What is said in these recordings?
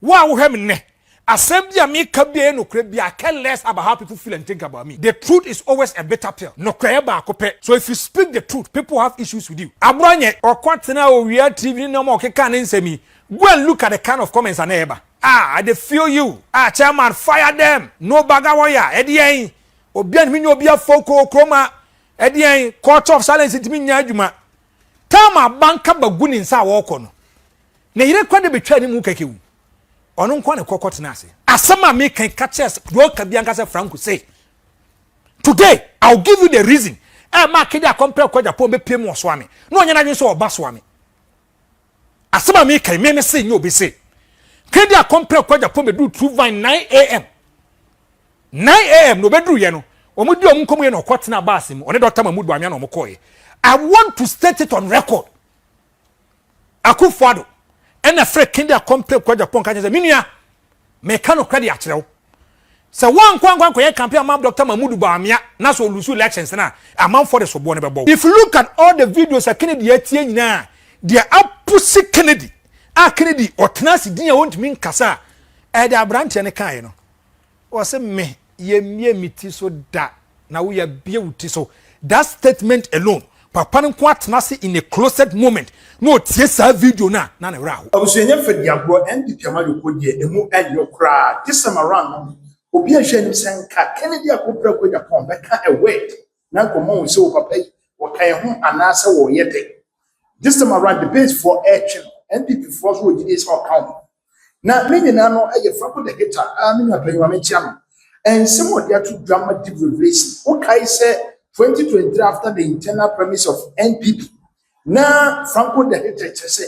Wa wo hem ne. Assembly me kabie no kra bia care less about how people feel and think about me. The truth is always a bitter pill. No kra ba akope. So if you speak the truth, people have issues with you. Abronye or kwatena o wia TV no more keka ne nsemi. Go and look at the kind of comments and eba. I dey feel you. Chairman, fire them. No bagawaya. Edien. Obian mi obia foko kroma. Edien court of silence itimi nya adwuma. Tama banka baguni nsa wo kono. Na yire kwade betwa ni mu kakewu. Ono nkwa ne kokot na ase. Asama me kan catches ro ka bia nka se Franco say. Today I'll give you the reason. Ma kede compare kwa Agyapong be piem so ame. No nya na dwen so oba so ame. Asama me kan me say nyo be say. Kede compare kwa Agyapong be do 2 vine 9 am. 9 am no be dru ye no. Omudi omkom ye no kwotena bass mu. One Dr. Mamudu Amia no mokoye. I want to state it on record. Akufo Addo and a friend Kenya compare kwa Agyapong kan say minua me ka no kwade a kyerɛw. Se wan kwan ko ye campaign am Dr. Mamudu Bawumia na so lusu elections na amount for the sobo ne bebo. If you look at all the videos that Kennedy atie nyina they are pussy Kennedy. Kennedy otnasi din ya wontumi nkasa the abrante ne kan no. O se me ye miti so da na wo ya bie wuti so that statement alone papa no kwatnase in a closet moment no tie sa video na ne wra ho abusuanya fadiagro NDP amadu kodie emu ayo kra this time around no obi a hwanim senka Kennedy akopra ko Agyapong beka a word na komo se o papa wo kan ho anase wo yete this time around the base for action NDP force wo gidi so account na menyina no aye Franco the hater menu apanyiwa mechia no and some of their two dramatic revelation okay say 2023 after the internal premise of NPP na Franco the hater say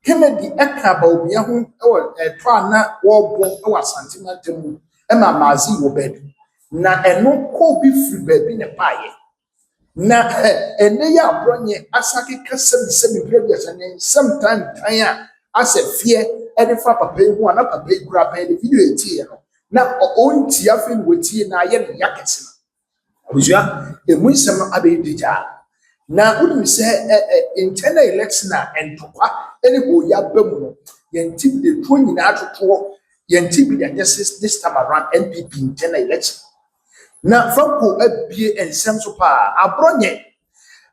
Kennedy eka Bawumia ho e to ana wo bo e wasante mantemu e ma mazi wo bed na eno ko bi free baby ne paye na ene ya Abronye asake kasem previous and sometime time as a fear e dey fa papa hu ana papa gura pa the video etie no na onti afin wetie na ye ne yakese abusua emunsem abedija na unim se internal election na entokwa ene go ya bamu no yenti de to nyina atoto yenti bi the justice this time around NPP internal election na Franco abie ensem so pa Abronye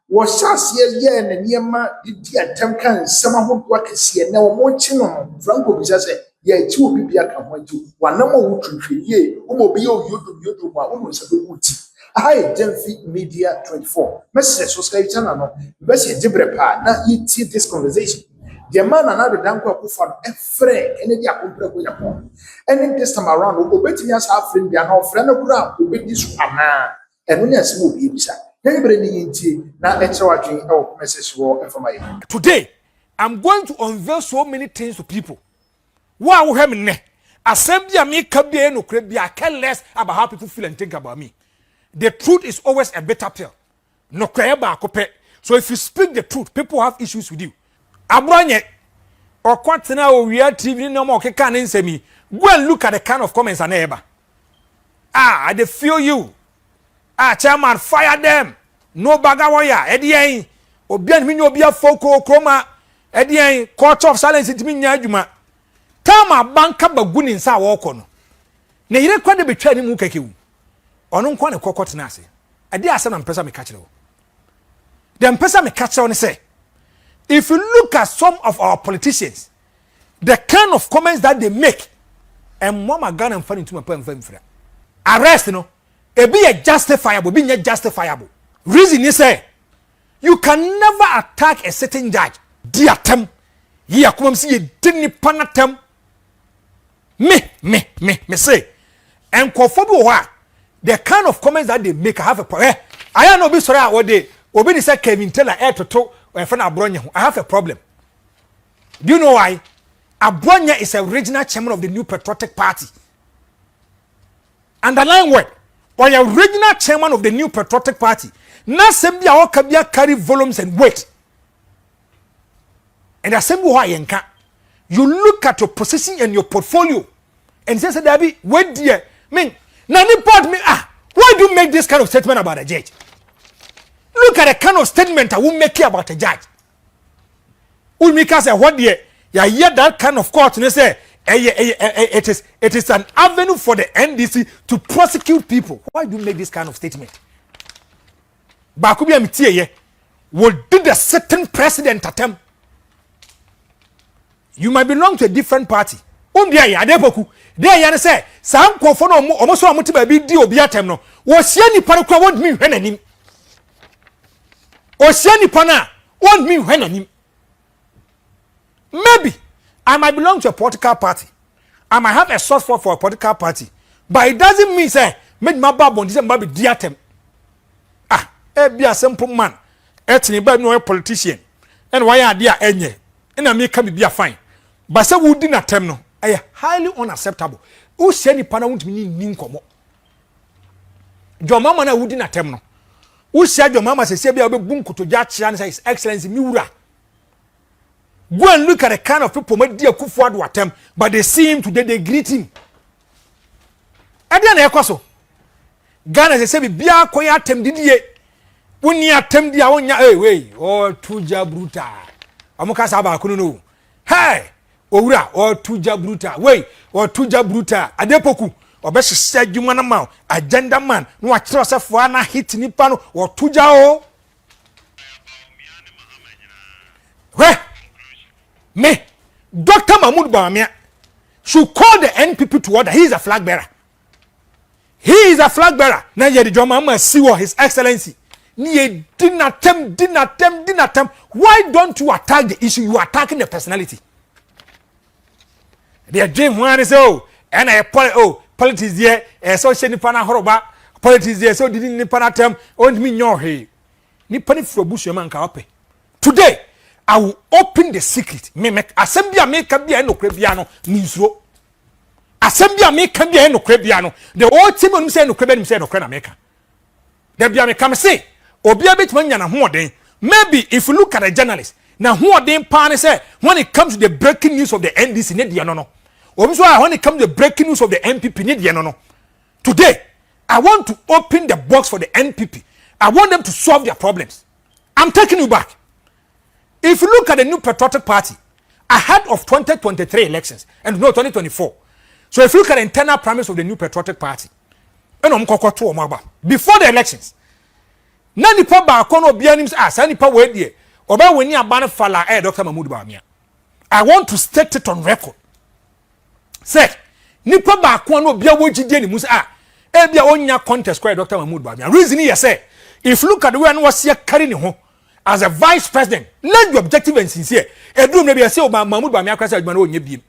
wo hyase ye na niema di atem kan nsem ahodo akese na wo mo chi no Franco bi se ye ti obi bia ka ho aju wanam wo twetwe wo mo bi ye yodo ma wo se be wuti hi Gemfi Media 24 message subscribe channel no message jibre pa na yiti this conversation the man another danko Akufo efre ene dia kompre ko Agyapong and this time around obetimi asa friend bia na ofre na kura obedi su ana eno ne asem obi bisa yebre ni yinti na echewadwen e message wo information. Today I'm going to unveil so many things to people. Wa wo hem ne assembly me kabie no kra bia care less about how people feel and think about me. The truth is always a bitter pill. No kra ba akope. So if you speak the truth, people have issues with you. Abronye or kwatena o wia TV no more keka ne nsemi. Go and look at the kind of comments and eba. I dey feel you. Chairman, fire them. No bagawaya. Edien obian mi obia foko kroma. Edien court of silence itimi nya adwuma. Tama banka baguni nsa wo kono. Na yire kwade betwa ni mu kakewu. Ono nkwa ne kokot na ase. Ade ase na mpesa me ka kire wo. The mpesa me ka kire wo say if you look at some of our politicians, the kind of comments that they make, and mama Ghana and funny to my point arrest no, it be a justifiable, being a justifiable. Reason is say you can never attack a certain judge. Dear tem, ye come see a dinny panatem. Me say, and conform the kind of comments that they make, I have a problem. I know be sorry what they obey say Kevin tell air to talk. I have a problem. Do you know why? Abronye is a regional chairman of the New Patriotic Party. Underline word. Or a regional chairman of the New Patriotic Party. Na sembi a wakabia carry volumes and weight. And assembly why yenka. You look at your position and your portfolio and say, Dabi, wait dear. Mean, nani part me why do you make this kind of statement about a judge? Look at the kind of statement I will make about a judge. We make us say what dear, ya hear that kind of court and say it is an avenue for the NDC to prosecute people. Why do you make this kind of statement? Bakubi amitiye will do the certain president attempt. You might belong to a different party. Dia adepoku. There you say, some kwofo no almost so amoti ba bi di obi atem no. Wo sia nipa no kwa won mi hwe nanim. O sia nipa na won mi hwe nanim. Maybe I might belong to a political party. I might have a source for a political party. But it doesn't mean say make my babon this be di atem. Be a simple man. Etni ba no a politician. And why are there enye? And I make come be a fine. But say we din atem no. Highly unacceptable. Who say ni pana won't mean nin komo. Your mama na wudi na tem no. Who say your mama say be bum kuto ja chia and say his excellency miura. Go and look at the kind of people made dear Akufo Addo attempt, but they see him today, they greet him. Adiana ekoso. Ghana say be bia koya attempt didie. Woni attempt dia wonya wey oh tuja bruta. Amuka saba kunu no. Hey! Owura or tuja bruta wey or tuja bruta adepoku obehye adwuma na ma agenda man no a kire osefo ana hit nipa no or tuja o me Dr. Bawumia should call the NPP to order. He is a flag bearer. He is a flag bearer. Na ye the drama ma see what his excellency ni didn't attempt. Why don't you attack the issue? You are attacking the personality. Their dream one is and I politics there, so she ni pana horoba, politics there, so didn't ni pana term, on me your hey. Ni pani for bush man ka ope. Today, I will open the secret. Me make assembly make bia no krebiano nizro. Assembly make bia no krebiano. The old team on say no krebe say no krena maker. There bia me come say, obi abet man na ho den. Maybe if you look at a journalist, now who den pan say when it comes to the breaking news of the NDC ne dia no. When it comes to the breaking news of the NPP, today, I want to open the box for the NPP. I want them to solve their problems. I'm taking you back. If you look at the new patriotic party, ahead of 2023 elections, and no 2024. So if you look at the internal premise of the new patriotic party, before the elections, nani pa ba kono bianim as any pa we die, oba weni abane fala Dr. Bawumia. I want to state it on record. Say, nipa ba ko no bia wo gide ni musa bia onya contest kwa Dr. Bawumia. Reason here say, if you look at the way was here carrying home as a vice president, let your objective and sincere. Edum na bia say o Bawumia kwa say adwuma no onye biem.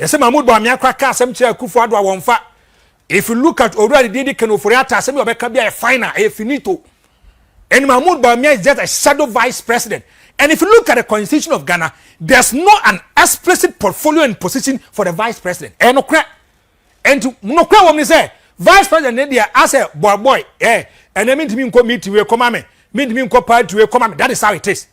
Say Bawumia kwa ka asem che Akufo Addo awonfa. If you look at already Dede Kenoforiata asem you obeka bia final finito. And Bawumia is just a shadow vice president. And if you look at the constitution of Ghana, there's not an explicit portfolio and position for the vice president. And no crack. And to no crack when say vice president there as a boy, and I mean to me meet to come mean to me party come. That is how it is.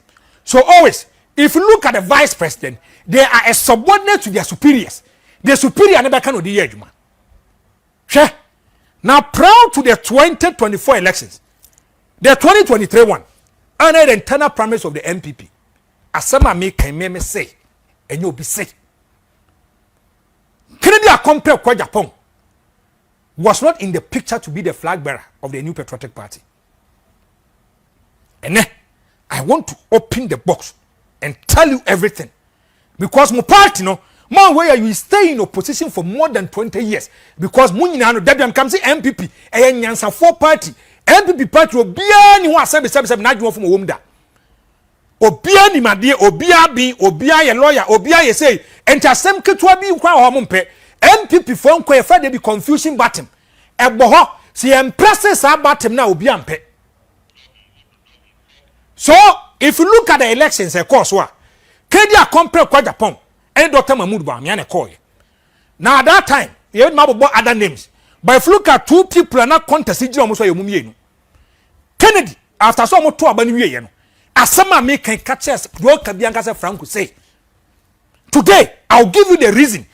So always, if you look at the vice president, they are a subordinate to their superiors. The superior never can do the edge. Now prior to the 2024 elections, the 2023 one. Under the internal premise of the NPP, as some can me say, and you'll be safe. Kennedy compared to Agyapong was not in the picture to be the flag bearer of the new patriotic party. And then I want to open the box and tell you everything. Because my party, no, man, where you stay in opposition for more than 20 years. Because Munina, Debian comes MPP, and Yansa 4 party. NPP party obia ni ho asebe na adwo from wom da obia ni made obia ye lawyer obia ye say entasem ketwa bi kwa ho mpe NPP for nko ye fa de bi confusion button ebo ho si empress sa button na obia mpe. So if you look at the elections course wa Kedi a compare kwa Agyapong and Dr. Bawumia na call. Now at that time you mabo other names. But if you look at 2 people are not contesting almost like you Kennedy, after so much to abandon asama me can catch us, Franco say. Today, I'll give you the reason.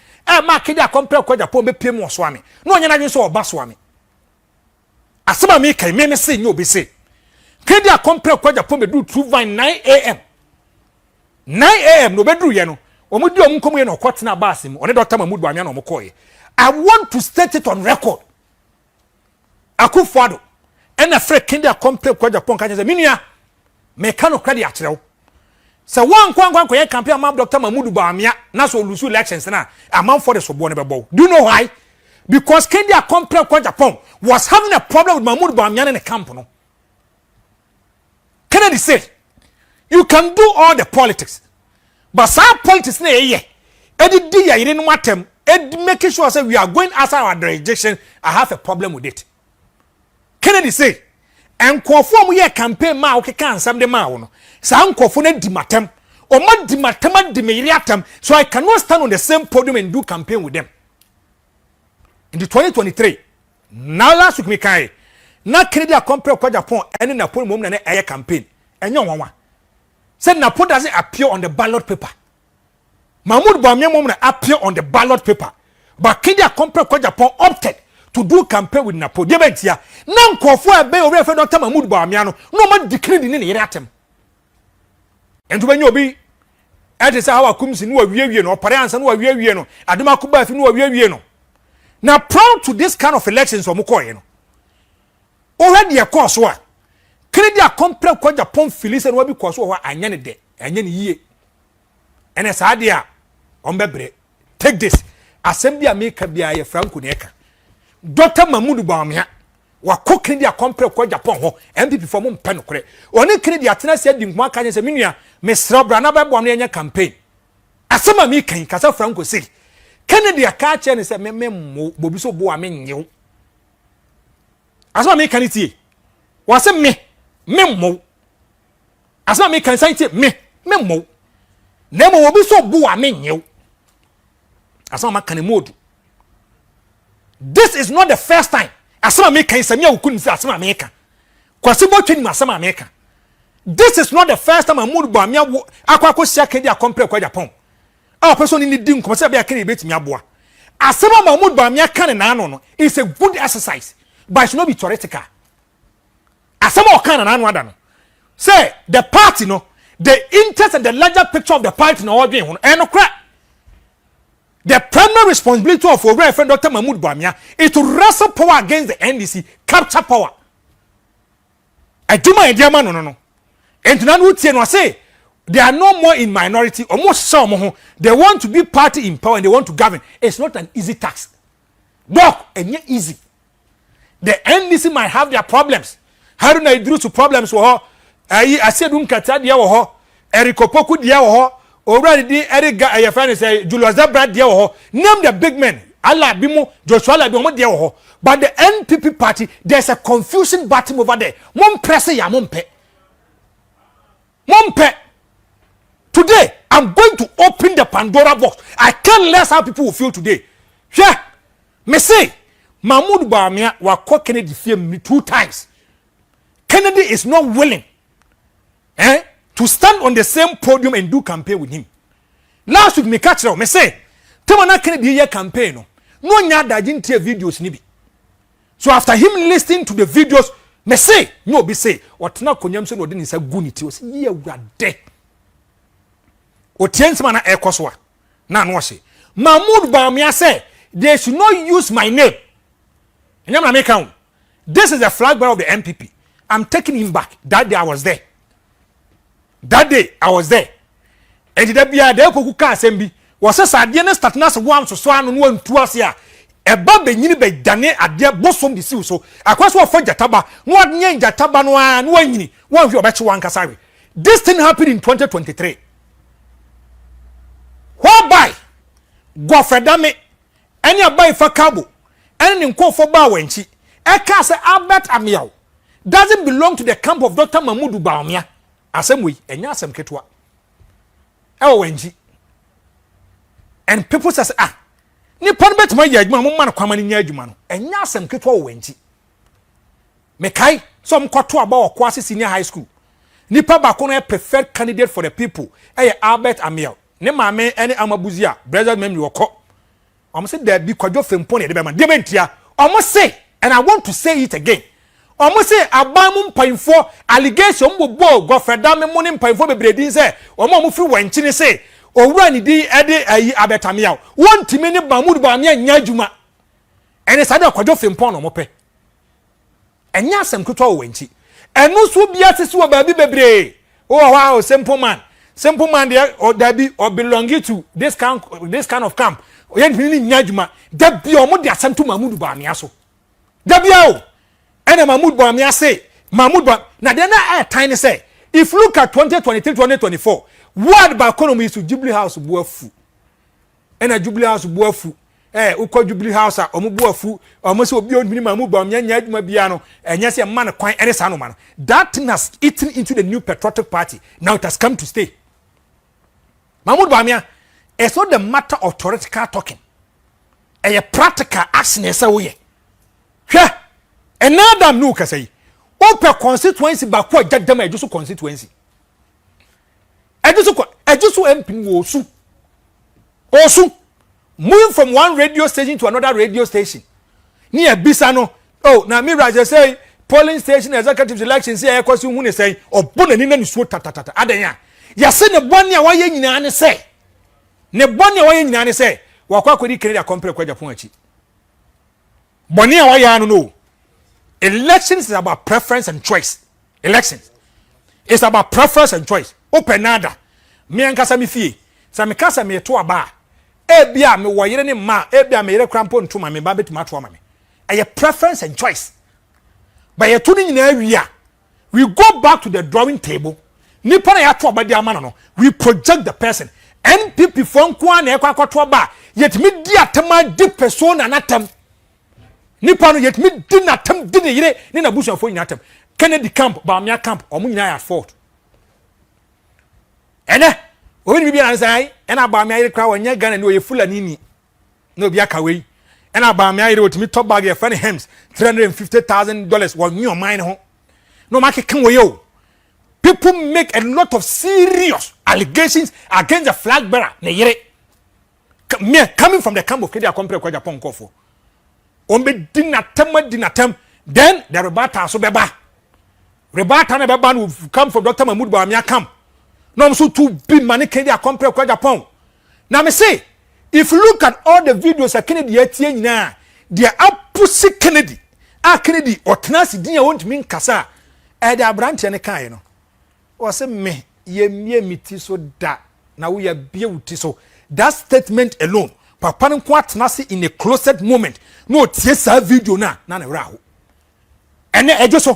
Ma Kennedy compare kwa Agyapong be pay more swami. No nyana so obaswami. Asama me can me say no be say. Kennedy compare kwa Agyapong be do true vine 9 a.m. 9 a.m. no be do ye no. Omudi omunkomu ye no kwatena basim one Dr. Mahmoud Bawumia no mokoye. I want to state it on record. Akufo Addo and a friend Kenya complain kwa Agyapong ka say minua me ka no kredi a kyerɛw. So one kwa campaign am Dr. Mahmoud Bawumia na so lose elections na amount for the sobo ne bebo. Do you know why? Because Kenya complain kwa Agyapong was having a problem with Mahmoud Bawumia in the camp no. Kennedy said, you can do all the politics. But some politics na ye. Edi di ya yire no atem, edi making sure say we are going outside our jurisdiction. I have a problem with it. Kennedy say, enkofo mu ye campaign ma o keka ansam de ma wo no. Sa nkofo na di matem. O ma di matem di me yire atem. So I cannot stand on the same podium and do campaign with them. In the 2023, now last week me kai, na Kennedy a compare kwa Agyapong ene na pon mom na eye campaign. Enyo nwanwa. Said Napo doesn't appear on the ballot paper. Mahmoud Bawumia mom na appear on the ballot paper. But Kenya compare kwa Agyapong opted to do campaign with Napo. Debentia. Na nkofo ebe ore fe Dr. Mahmoud Bawumia no ma declare di ne yere atem. Ento banyo obi ate say hawa kumsi no awie no opare ansa no awie no adoma kuba afi no awie no. Now proud to this kind of elections omukoye no. Already a course wa Kennedy a compare kwa Agyapong Phyllis and wabi kwa so wa anya ne de anya ne yie ene sa de a ombebre take this assembly America bia ye Franco neka Dr. Mahmoud Bawumia wa ko Kennedy a compare kwa Agyapong ho MPP for mo mpe no kore oni Kennedy atena se di nkwa kanye se menua mesra bra na ba bom na nya campaign asema mi kan kasa Franco say Kennedy a ka che ne se memmo bobi so bo amenyew asema mi kan tie wase memmo asema me kan say memmo nemo obi so bu amenyew asema makane modu. This is not the first time asema me kan say me akun say asema me kan kwase bo twani asema me kan. This is not the first time Mahmoud Bawumia akwa sia Kennedy a compare kwa Agyapong a person ni di nkom say be akene betimi aboa asema Mahmoud Bawumia kan na no is a good exercise but it should not be theoretical. Asema okana na anu ada say the party no the interest and the larger picture of the party no odwen ho no cra the primary responsibility of our friend Dr. Mahmoud Bawumia is to wrestle power against the NDC, capture power. Aduma ediama no and na no tie no say they are no more in minority almost some they want to be party in power and they want to govern. It's not an easy task. Doc enye easy. The NDC might have their problems. How do I do to problems wo ho? I said kata dia wo ho. Erikopoku dia wo ho. Already di Eriga ayefane say Julius Zabra dia wo ho. Name the big men. Allah bimo Joshua la bimo dia wo ho. But the NPP party there's a confusion battle over there. Mom press ya mompe. Today I'm going to open the Pandora box. I can't let how people will feel today. Yeah. Me say Mahmoud Bawumia wa ko Kennedy fie me 2 times. Kennedy is not willing to stand on the same podium and do campaign with him. Last week me catch me say Temana Kennedy ye campaign no nya dagin tie videos ni bi. So after him listening to the videos me say no be say otna konyam se no de nsa guniti o say ye awurade. Otiensema na ekoso na no hye. Mahmoud Bawumia say they should not use my name. Enyam make am. This is the flag bearer of the MPP. I'm taking him back. That day I was there. And the bia de ko kuka asem was sadie na start na se wam so anu no antu ase a eba benyini be dane ade bosom di siw so akwaso ofo jataba no anye jataba no a no anyini won hwe obeche wan kasare. This thing happened in 2023 whereby Godfred any abai fa Karbo any nkofo ba wanchi eka se Albert Amiao doesn't belong to the camp of Dr. Mahmoud Bawumia. Asemwe enya asem ketwa wanchi and people say ni pon betuma ye adwuma mo man kwama ni nya adwuma no enya asem ketwa wanchi mekai some kwoto aba okwase senior high school nipa ba ko no preferred candidate for the people Albert Amiao ne maame ene amabuzia brother memory woko say there be kwadwo fempon e de be man de bentia say and I want to say it again. Omo say abamu mpainfo allegation bobo Godfred me money mpainfo bebredin say omo free wanchi ne say owura ni di ede ayi abetamia won timi ne Mahmood Bawumia nya adwuma ene sade akwadwo fempon no mope enya asem kutwa wo wanchi enu so bia sisi wo baabi bebre oh wow simple man there or dabi or belonging to this kind of camp yen ni nya adwuma dabi o mo de asem to Mahmood Bawumia so dabi o ene Mahmood Bawumia say Mahmood Bawumia na de na time say if look at 2023-2024 word ba economy is to Jubilee House buafu ena Jubilee House buafu uko Jubilee House omo buafu omo se obi oni Mahmood Bawumia nya adwuma bia no enye se man kwan ene sa no man that thing has eaten into the new patriotic party. Now it has come to stay. Mahmood Bawumia, it's not the matter of theoretical talking. A practical action is a way. Hwɛ another no ka say open constituency ba ko jadama ejuso constituency ejuso MP wo su osu moving from one radio station to another radio station ni ebisa no oh na me Raja say polling station executive election say e kwasi hu ne say obona ni na ni so tatatata adanya ya se ne bone a waye nyina ne say ne bone a waye nyina ne say wakwa kwedi kire compare kwa Agyapong achi bone a waye anu no. Elections is about preference and choice. Elections is about preference and choice. Open nada. Me ankasa mi fie. Sa me kasa me to aba. Ebia me wo yire ne ma, ebia me yire krampo ntuma me ba betima to ama me. Eye preference and choice. But ye to ni nyina awia. We go back to the drawing table. Nipa na ya to aba di ama no. We project the person. NPP fon kwa na ekwa to aba. Yet me di atema di persona na tem. Nipa no yet me di na tem di ne yire ni na busuafo nyina tem. Kennedy camp Bawumia camp omu nyina ya fault. Ene obi ni bia na sai ena Bawumia yire kra wanya Ghana ni oye Fulani ni na obi aka we ena Bawumia yire otimi top bag ye funny hems $350,000 was new mine ho no make kan we yo. People make a lot of serious allegations against the flag bearer ne yire coming from the camp of Kedia compare kwa Agyapong kofo ombe dinatem then the rebata so beba rebata na beba will come from Dr. Mahmood Bawumia camp no so to be money Kedia compare kwa Agyapong. Now me say if you look at all the videos of Kennedy etie nyina they are pussy Kennedy Kennedy otnasi din ya won't mean kasa the Abranche ne kan no o say me ye miti so da na we ya bia wuti so that statement alone papa nko atnasi in a closet moment no tie sa video na wra ho ene ejo so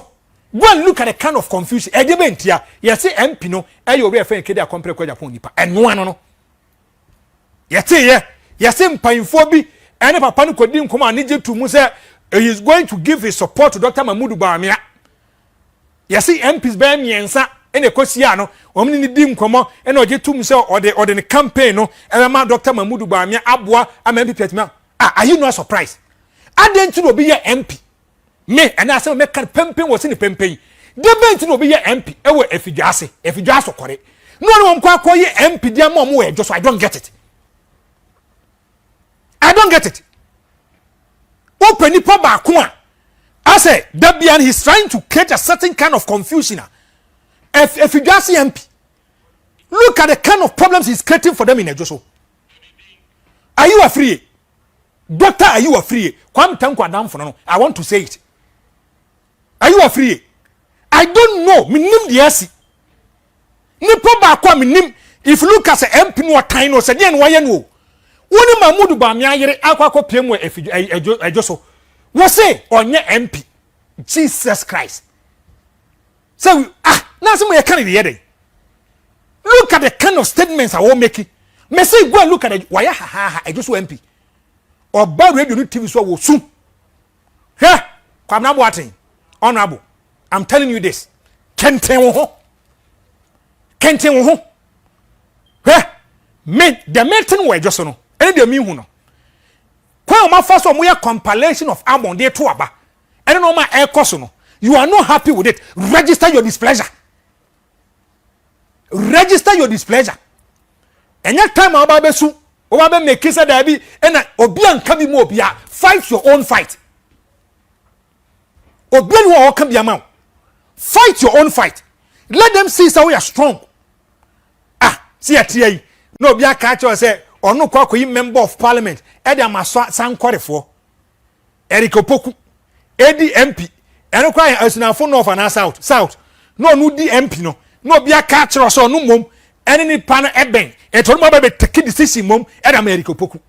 go and look at the kind of confusion edebentia ye say MP no eyo we afa Kedia compare kwa Agyapong nipa eno ano no ye say mpanyfo bi ene papa no kodi nkoma anije tu mu say he is going to give his support to Dr. Mahmood Bawumia. Ye say MPs be miensa ene kosia no omni ni di nkomo ene oje tu mu say ode ne campaign no e ma Dr. Mahmood Bawumia aboa ama MP petima are you not surprised? Adentu no be ye MP me and I say me kan pempen wo se ni pempen debent no be ye MP e wo efidwase kore no mko akoye MP dia ma mo we just I don't get it. Open nipa ba ko a I say Dabian he's trying to create a certain kind of confusion. If you just see MP, look at the kind of problems he's creating for them in Ejoso. Are you afraid? Doctor, are you afraid? Kwam tankwa dam for no. I want to say it. Are you afraid? I don't know. Minim diasi. Nipa ba ko minim. If you look at the MP no time no se den waye no. Woni Mahmood Bawumia yire akwa pemu Ejoso. Wo say onye MP. Jesus Christ. So now some can the look at the kind of statements I will make it. Me say go and look at it. Why Ejoso MP. Or bad radio TV so will soon. Here, come now what honorable. I'm telling you this. Kenten wo ho. Here, me the meeting we just no. Any de me hu no. Kwa ma first one we compilation of album dey to aba. Any no ma air course no. You are not happy with it. Register your displeasure. Enya time aba besu. Oba be make say da bi na obi anka bi mo obi a fight your own fight. Obi no wo kan bi ama. Fight your own fight. Let them see how you are strong. See atie no be a catch or say or no kwako member of parliament e dey amaso san kwarefo Eriko Poku edi MP eno kwa asunafo north and south no di MP no be a catch or so no mom ene ni pa na eben e to no be take decision mom e da Eriko Poku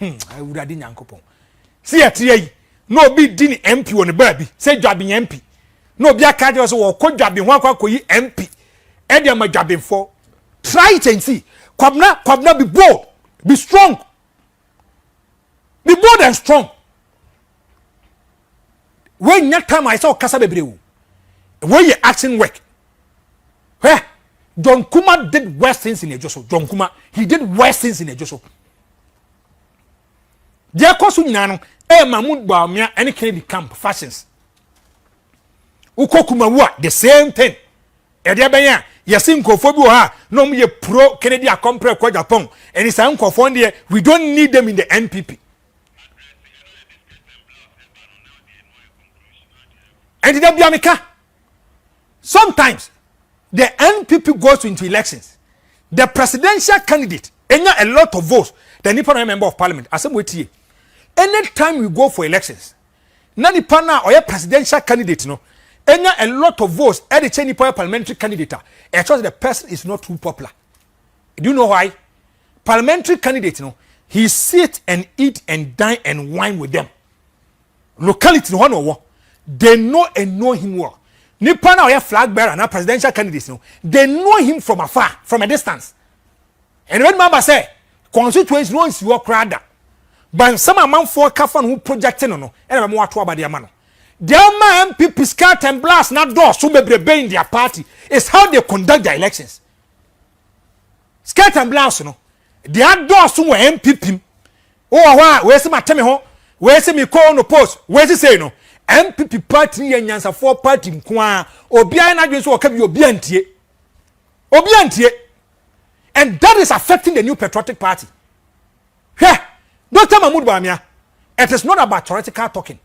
I would have Yankopon see at ye no be dini MP on the baby say jabbing MP no be a catch or so ko jabbing one kwako MP e dey ma jabbing for try it and see kwabna be bold be strong be bold and strong. When that time I saw Kasa Bebreu, when you action work, where John Kuma did worse things in a Joso. John Kuma, he did worse things in a Joso. Dear Kosunyano, Mahmoud Bawumia, any Kennedy camp fashions. Ukokumawa, the same thing. Ediabaya, Yasin Kofobu, no me a pro Kennedy a compre Agyapong, and it's uncle Fondia, we don't need them in the NPP. And did that be America? Sometimes the NPP goes into elections. The presidential candidate enya a lot of votes. The Nippon member of parliament. Asemweti. Anytime we go for elections, na Nippon na or presidential candidate no enya a lot of votes. Any Nippon parliamentary candidate. I trust the person is not too popular. Do you know why? Parliamentary candidate no he sit and eat and dine and wine with them. Locality no one or what. They know and know him well. Nipa na oya flag bearer na presidential candidates no. They know him from afar, from a distance. And when member say constituency no is your crowd. But some amount for kafan who projecting no. And mo ato abade ama no. Their man MPP scat and blast not door so bebrebe in their party is how they conduct their elections. Scat and blast no. Their door so MPP. Oh wa we se mateme ho. We se me call no post. We se say no. MPP party ni nyansa for party nkoa obia na dwen so oka bi obia ntie and that is affecting the new patriotic party. Dr. Mahmoud Bawumia, it is not about theoretical talking.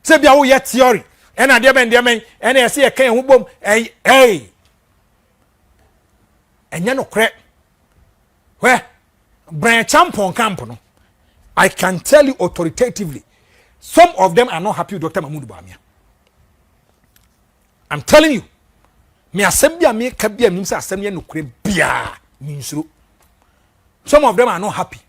Say bia wo yet theory and ade ben and I say kan hu bom enya no kre Brian Champon camp no I can tell you authoritatively. Some of them are not happy with Dr. Mahmoud Bawumia. I'm telling you. Me asembia me kabia me say asembia no kure bia ninsuro. Some of them are not happy.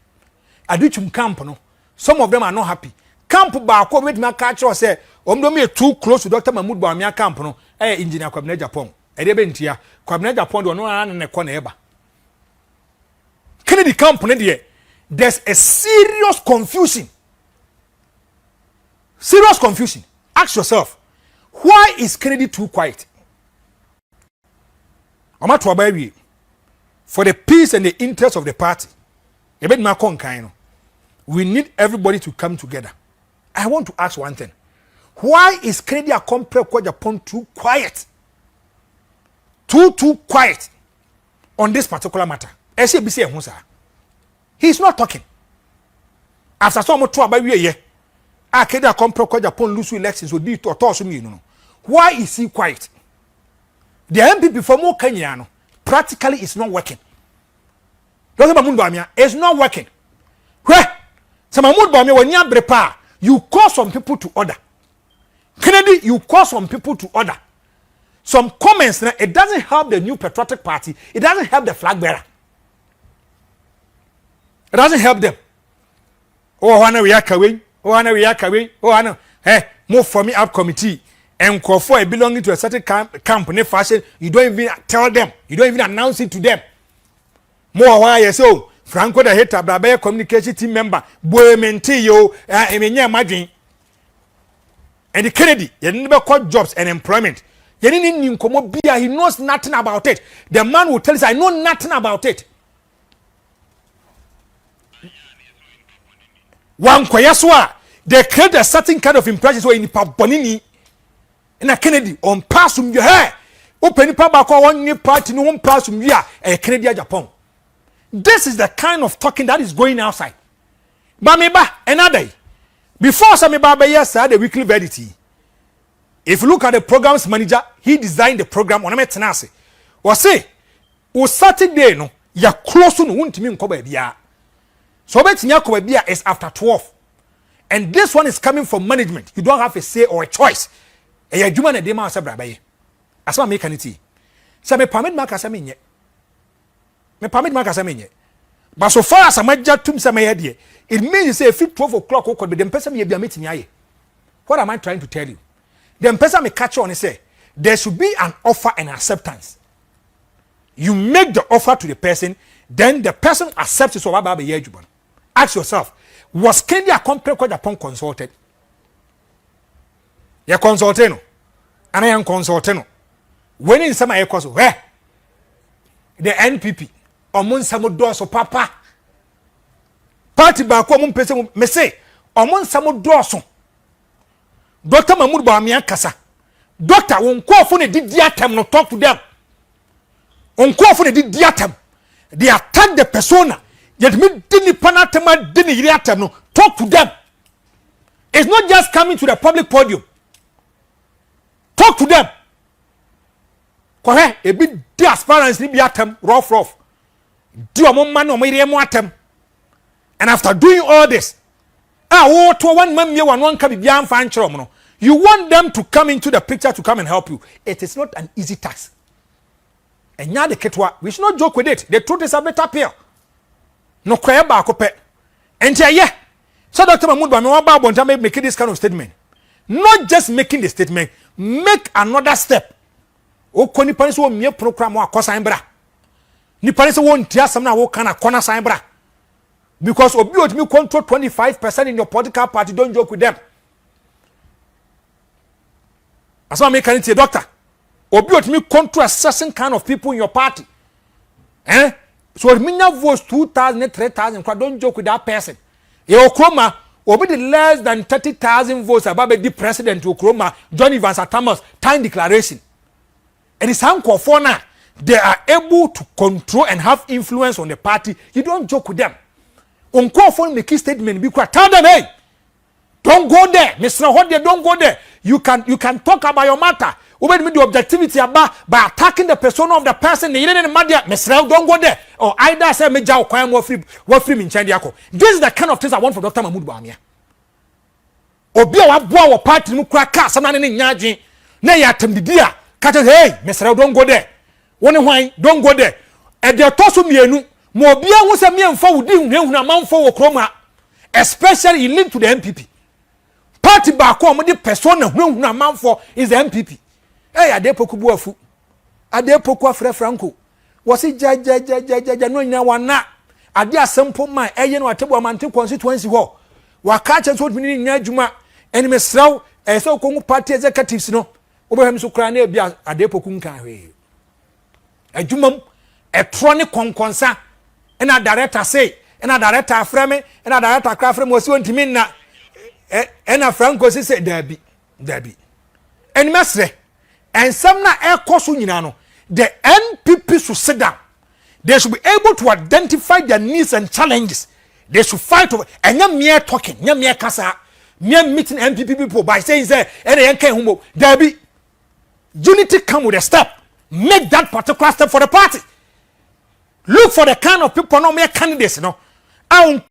Aduchum camp no. Some of them are not happy. Camp ba ko wait me catch us say omdo me too close to Dr. Mahmoud Bawumia camp no. Engineer Kwabena Agyapong. E de bentia Kwabena Agyapong do no an ne ko na eba. Kennedy camp no there. There's a serious confusion. Serious confusion. Ask yourself, why is Kennedy too quiet? For the peace and the interest of the party, we need everybody to come together. I want to ask one thing. Why is Kennedy a compare Agyapong too quiet? Too quiet on this particular matter. He's not talking. After some two about year. Akeda compare Agyapong lose elections will be to toss me no. Why is he quiet? The MPP for more Kenyano practically is not working. Dr. Mahmoud Bawumia is not working. Where? So Mahmoud Bawumia when you prepare, you call some people to order. Kennedy, you call some people to order. Some comments, it doesn't help the new patriotic party. It doesn't help the flag bearer. It doesn't help them. Oh, Hana we are kawin. Oh, Hana, move for me up committee. And call for belonging to a certain camp in a fashion. You don't even tell them. You don't even announce it to them. More why so Franco the hater, Brabaya communication team member, boy mentio, imagine. And the Kennedy, you never call jobs and employment. He knows nothing about it. The man will tell us, I know nothing about it. One kwayaswa, they create a certain kind of impression so in Bonini and a Kennedy on passum your hair. Open Pabako one new party, no one passum ya a Kennedy Agyapong. This is the kind of talking that is going outside. Bamiba another. Before Sami Baba yes, the weekly verity. If you look at the program's manager, he designed the program on a tenase. Or say, o Saturday no, ya close no wontimi nko ba bia so betimi akọ ba bia is after 12 and this one is coming from management. You don't have a say or a choice. E ya adwuma na de ma asabra baye asama me kaniti se me permit ma kasa menye me permit ma kasa menye but so far as amaja tum se me de it means say fit 12 o'clock o be dem pesa me bia metimi aye. What am I trying to tell you? Dem pesa me catch on say there should be an offer and acceptance. You make the offer to the person, then the person accepts it. So what about the ask yourself, was Kenya company called Agyapong consulted? You consulted no, and I am consulting. When in some air course, where the NPP or Monsamo Dorso Papa Party back one person may say, or Monsamo Dorso Dr. Mahmoud Bawumia Kasa. Doctor won't call for the diatem, no talk to them. On call for the diatem. They attack the persona. Yet me didn't panatema didn't diatem, no talk to them. It's not just coming to the public podium. Talk to them. Correct? A bit transparency diatem, rough. Do a man or maybe atem. And after doing all this, to one man, one can be beyond fine. You want them to come into the picture to come and help you. It is not an easy task. And now the ketwa, we should not joke with it. The truth is a better pill. No kwaya ba kope. And yeah. So Dr. Mahmoud Bawumia making this kind of statement. Not just making the statement, make another step. O koni panisi wo mie program wa kosan bra. Ni panisi wo ntia sam na wo kana kona san bra. Because obi otimi control 25% in your political party, don't joke with them. As I make it, doctor. Obi otimi control a certain kind of people in your party. So if me votes 2,000, 3,000, don't joke with that person. Your Okroma, obi the less than 30,000 votes about the president Okroma, John Evans Thomas, time declaration. And it's uncle for now. They are able to control and have influence on the party. You don't joke with them. Uncall for make a statement because tell them, hey, don't go there. Mr. Hodde, don't go there. You can talk about your matter. Obey me the objectivity about by attacking the persona of the person. Mr. Don't go there. Or either say me jaw kwam what free in Chandiako. This is the kind of things I want from Dr. Mahmoud Bawumia. Obi wa boa wa party mu kra ka sama ne nyaagin. Na ya temdidia. Ka hey, Mr. Don't go there. One why don't go there. E de toso mienu. Mo bia hu se miemfa wudi hunhuna manfo wo kroma, especially linked to the MPP. Party back home the persona hunhuna manfo is the MPP. Hey, Adepoku buafu. Adepoku afre Franco. Wasi ja no nyina wana. Ade asempo man eye no atebo amante constituency ho. Waka che so dwini nya adwuma eni mesraw se okongu party executives no. Obehem so kra na bia Adepoku nka hwe. Adwumam etronic konkonsa and a director say, and a director frame, and a director craft from was one to me na, and a Franco say, Debbie. And Mestre, and some na air cosunino, the NPP should sit down. They should be able to identify their needs and challenges. They should fight over, and not mere talking, not mere casa, mere meeting NPP people by saying, say, and they can't humo, Debbie. Unity come with a step. Make that particular step for the party. Look for the kind of people, no mere candidates, you know.